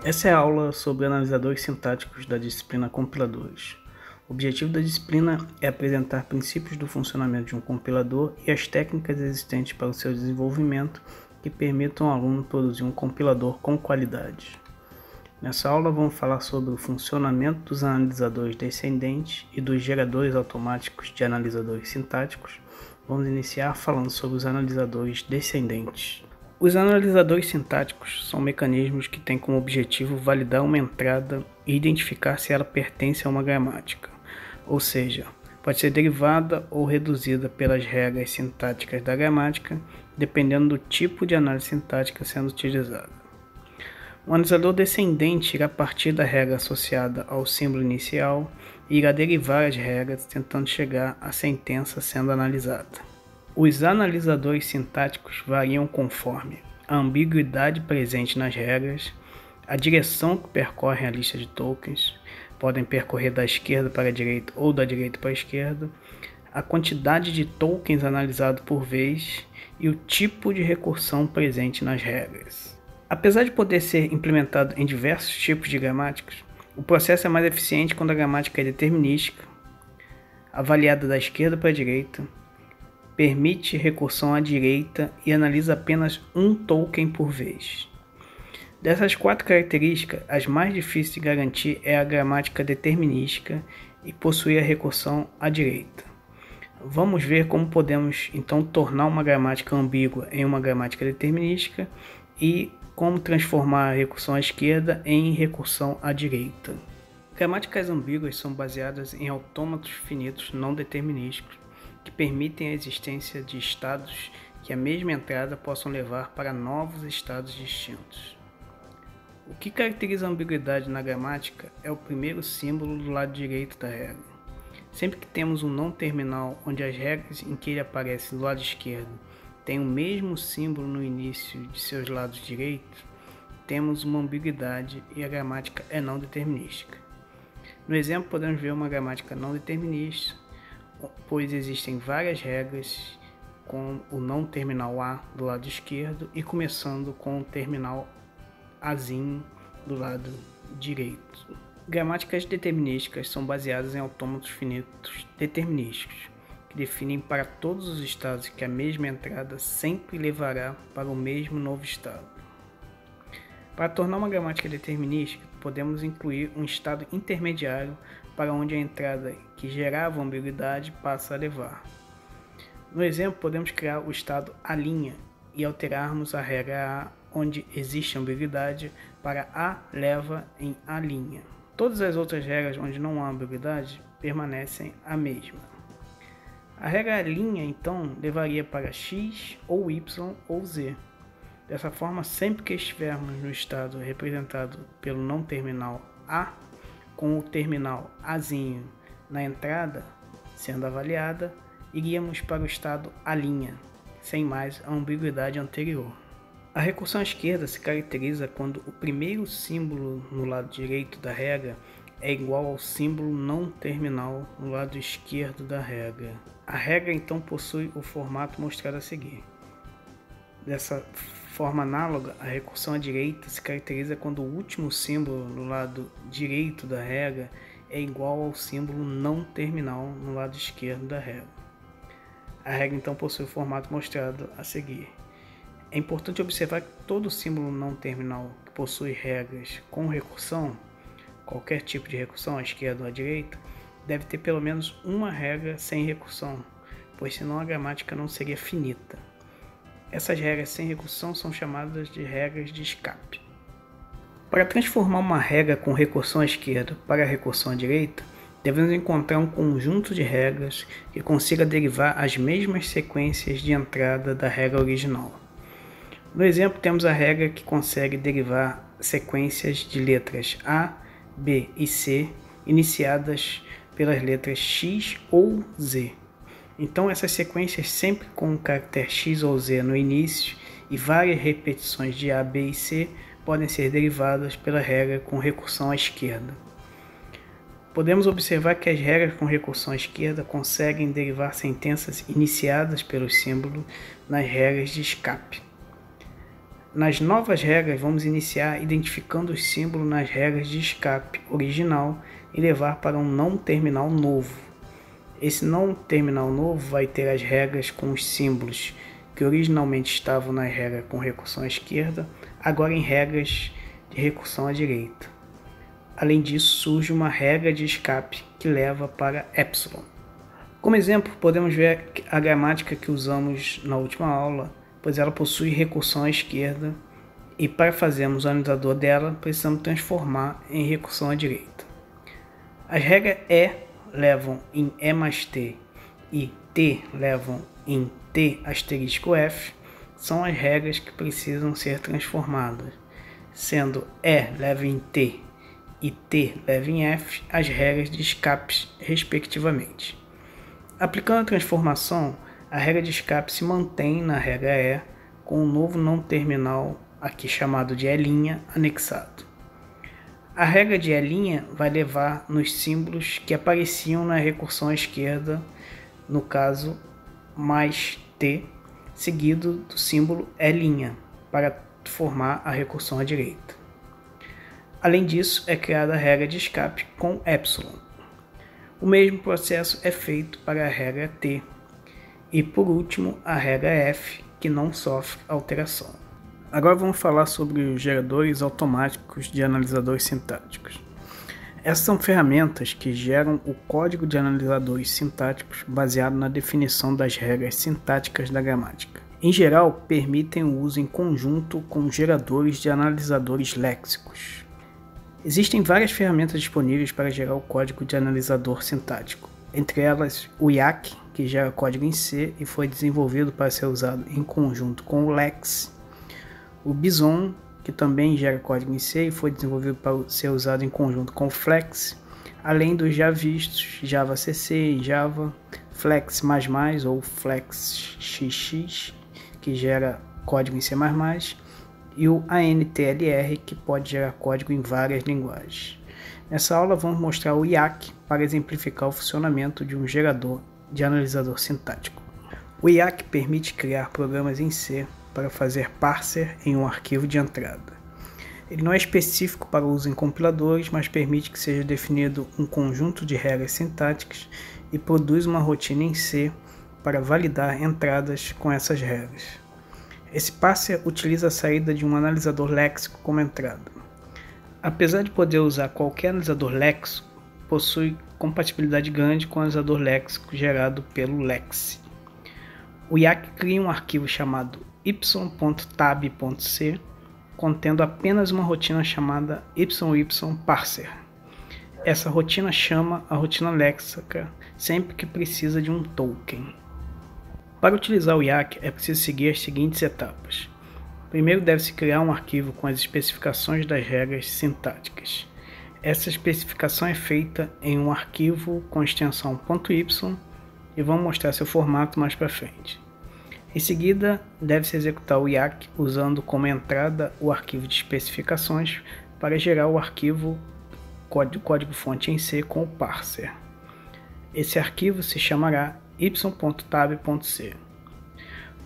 Essa é a aula sobre analisadores sintáticos da disciplina Compiladores. O objetivo da disciplina é apresentar princípios do funcionamento de um compilador e as técnicas existentes para o seu desenvolvimento que permitam ao aluno produzir um compilador com qualidade. Nessa aula vamos falar sobre o funcionamento dos analisadores descendentes e dos geradores automáticos de analisadores sintáticos. Vamos iniciar falando sobre os analisadores descendentes. Os analisadores sintáticos são mecanismos que têm como objetivo validar uma entrada e identificar se ela pertence a uma gramática, ou seja, pode ser derivada ou reduzida pelas regras sintáticas da gramática, dependendo do tipo de análise sintática sendo utilizada. O analisador descendente irá partir da regra associada ao símbolo inicial e irá derivar as regras tentando chegar à sentença sendo analisada. Os analisadores sintáticos variam conforme a ambiguidade presente nas regras, a direção que percorrem a lista de tokens, podem percorrer da esquerda para a direita ou da direita para a esquerda, a quantidade de tokens analisados por vez e o tipo de recursão presente nas regras. Apesar de poder ser implementado em diversos tipos de gramáticas, o processo é mais eficiente quando a gramática é determinística, avaliada da esquerda para a direita, permite recursão à direita e analisa apenas um token por vez. Dessas quatro características, as mais difíceis de garantir é a gramática determinística e possuir a recursão à direita. Vamos ver como podemos então tornar uma gramática ambígua em uma gramática determinística e como transformar a recursão à esquerda em recursão à direita. Gramáticas ambíguas são baseadas em autômatos finitos não determinísticos, que permitem a existência de estados que a mesma entrada possam levar para novos estados distintos. O que caracteriza a ambiguidade na gramática é o primeiro símbolo do lado direito da regra. Sempre que temos um não terminal onde as regras em que ele aparece do lado esquerdo têm o mesmo símbolo no início de seus lados direitos, temos uma ambiguidade e a gramática é não determinística. No exemplo, podemos ver uma gramática não determinística, pois existem várias regras com o não terminal A do lado esquerdo e começando com o terminal Azinho do lado direito. Gramáticas determinísticas são baseadas em autômatos finitos determinísticos, que definem para todos os estados que a mesma entrada sempre levará para o mesmo novo estado. Para tornar uma gramática determinística, podemos incluir um estado intermediário para onde a entrada que gerava ambiguidade passa a levar. No exemplo, podemos criar o estado A' e alterarmos a regra A, onde existe ambiguidade, para A leva em A'. Todas as outras regras onde não há ambiguidade permanecem a mesma. A regra A', então, levaria para X ou Y ou Z. Dessa forma, sempre que estivermos no estado representado pelo não terminal A, com o terminal Azinho na entrada sendo avaliada, iríamos para o estado A', sem mais a ambiguidade anterior. A recursão à esquerda se caracteriza quando o primeiro símbolo no lado direito da regra é igual ao símbolo não terminal no lado esquerdo da regra. A regra então possui o formato mostrado a seguir. Dessa forma análoga, a recursão à direita se caracteriza quando o último símbolo no lado direito da regra é igual ao símbolo não terminal no lado esquerdo da regra. A regra então possui o formato mostrado a seguir. É importante observar que todo símbolo não terminal que possui regras com recursão, qualquer tipo de recursão à esquerda ou à direita, deve ter pelo menos uma regra sem recursão, pois senão a gramática não seria finita. Essas regras sem recursão são chamadas de regras de escape. Para transformar uma regra com recursão à esquerda para a recursão à direita, devemos encontrar um conjunto de regras que consiga derivar as mesmas sequências de entrada da regra original. No exemplo, temos a regra que consegue derivar sequências de letras A, B e C iniciadas pelas letras X ou Z. Então, essas sequências sempre com o caractere X ou Z no início e várias repetições de A, B e C podem ser derivadas pela regra com recursão à esquerda. Podemos observar que as regras com recursão à esquerda conseguem derivar sentenças iniciadas pelo símbolo nas regras de escape. Nas novas regras, vamos iniciar identificando os símbolos nas regras de escape original e levar para um não terminal novo. Esse não terminal novo vai ter as regras com os símbolos que originalmente estavam na regra com recursão à esquerda, agora em regras de recursão à direita. Além disso, surge uma regra de escape que leva para Epsilon. Como exemplo, podemos ver a gramática que usamos na última aula, pois ela possui recursão à esquerda e para fazermos o analisador dela, precisamos transformar em recursão à direita. As regras E levam em E mais T e T levam em T asterisco F são as regras que precisam ser transformadas, sendo E leva em T e T leva em F as regras de escape, respectivamente. Aplicando a transformação, a regra de escape se mantém na regra E com um novo não terminal, aqui chamado de E' anexado. A regra de E' vai levar nos símbolos que apareciam na recursão à esquerda, no caso mais T, seguido do símbolo E', para formar a recursão à direita. Além disso, é criada a regra de escape com Epsilon. O mesmo processo é feito para a regra T. E por último, a regra F, que não sofre alteração. Agora vamos falar sobre os geradores automáticos de analisadores sintáticos. Essas são ferramentas que geram o código de analisadores sintáticos baseado na definição das regras sintáticas da gramática. Em geral, permitem o uso em conjunto com geradores de analisadores léxicos. Existem várias ferramentas disponíveis para gerar o código de analisador sintático, entre elas o YAC, que gera código em C e foi desenvolvido para ser usado em conjunto com o LEX, o Bison, que também gera código em C e foi desenvolvido para ser usado em conjunto com o Flex, além dos já vistos Java CC e Java, Flex++ ou Flex XX, que gera código em C++, e o ANTLR, que pode gerar código em várias linguagens. Nessa aula vamos mostrar o YAC para exemplificar o funcionamento de um gerador de analisador sintático. O YAC permite criar programas em C para fazer parser em um arquivo de entrada. Ele não é específico para uso em compiladores, mas permite que seja definido um conjunto de regras sintáticas e produz uma rotina em C para validar entradas com essas regras. Esse parser utiliza a saída de um analisador léxico como entrada. Apesar de poder usar qualquer analisador léxico, possui compatibilidade grande com o analisador léxico gerado pelo Lex. O YAC cria um arquivo chamado y.tab.c, contendo apenas uma rotina chamada YYParser. Essa rotina chama a rotina léxica sempre que precisa de um token. Para utilizar o YAC é preciso seguir as seguintes etapas. Primeiro deve-se criar um arquivo com as especificações das regras sintáticas. Essa especificação é feita em um arquivo com extensão .y e vamos mostrar seu formato mais para frente. Em seguida, deve-se executar o YAC usando como entrada o arquivo de especificações para gerar o arquivo código-fonte em C com o parser. Esse arquivo se chamará y.tab.c.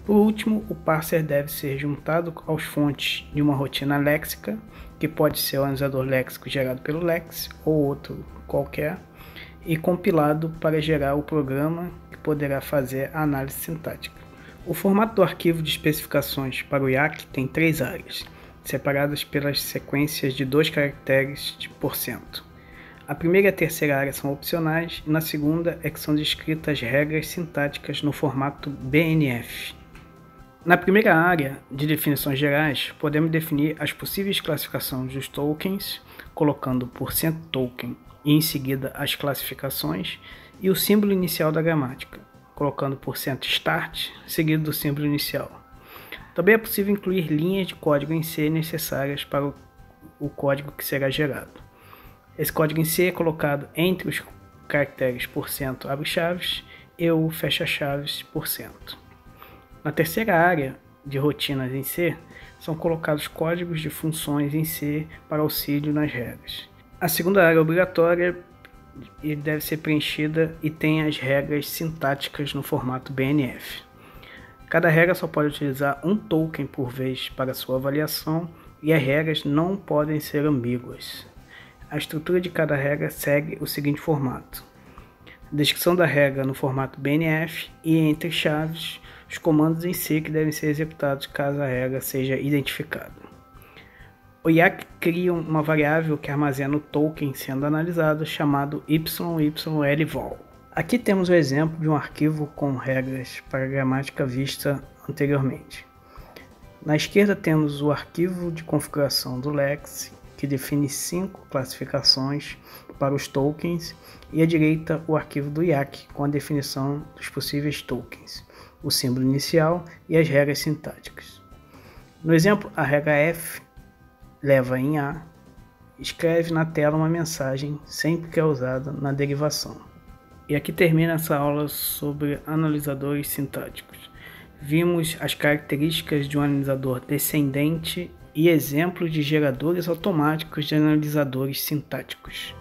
Por último, o parser deve ser juntado aos fontes de uma rotina léxica, que pode ser o analisador léxico gerado pelo Lex ou outro qualquer, e compilado para gerar o programa que poderá fazer a análise sintática. O formato do arquivo de especificações para o YAC tem 3 áreas, separadas pelas sequências de 2 caracteres de %. A primeira e a terceira área são opcionais, e na segunda é que são descritas regras sintáticas no formato BNF. Na primeira área de definições gerais, podemos definir as possíveis classificações dos tokens, colocando %token e em seguida as classificações, e o símbolo inicial da gramática, colocando %start, seguido do símbolo inicial. Também é possível incluir linhas de código em C necessárias para o código que será gerado. Esse código em C é colocado entre os caracteres %abre chaves e o fecha chaves %. Na terceira área de rotinas em C, são colocados códigos de funções em C para auxílio nas regras. A segunda área é obrigatória e deve ser preenchida e tem as regras sintáticas no formato BNF. Cada regra só pode utilizar um token por vez para sua avaliação e as regras não podem ser ambíguas. A estrutura de cada regra segue o seguinte formato: descrição da regra no formato BNF e entre chaves, os comandos em si que devem ser executados caso a regra seja identificada. O IAC cria uma variável que armazena o token sendo analisado, chamado YYLVol. Aqui temos o exemplo de um arquivo com regras para gramática vista anteriormente. Na esquerda temos o arquivo de configuração do Lex, que define 5 classificações para os tokens, e à direita o arquivo do IAC com a definição dos possíveis tokens, o símbolo inicial e as regras sintáticas. No exemplo, a regra F leva em A, escreve na tela uma mensagem sempre que é usada na derivação. E aqui termina essa aula sobre analisadores sintáticos. Vimos as características de um analisador descendente e exemplos de geradores automáticos de analisadores sintáticos.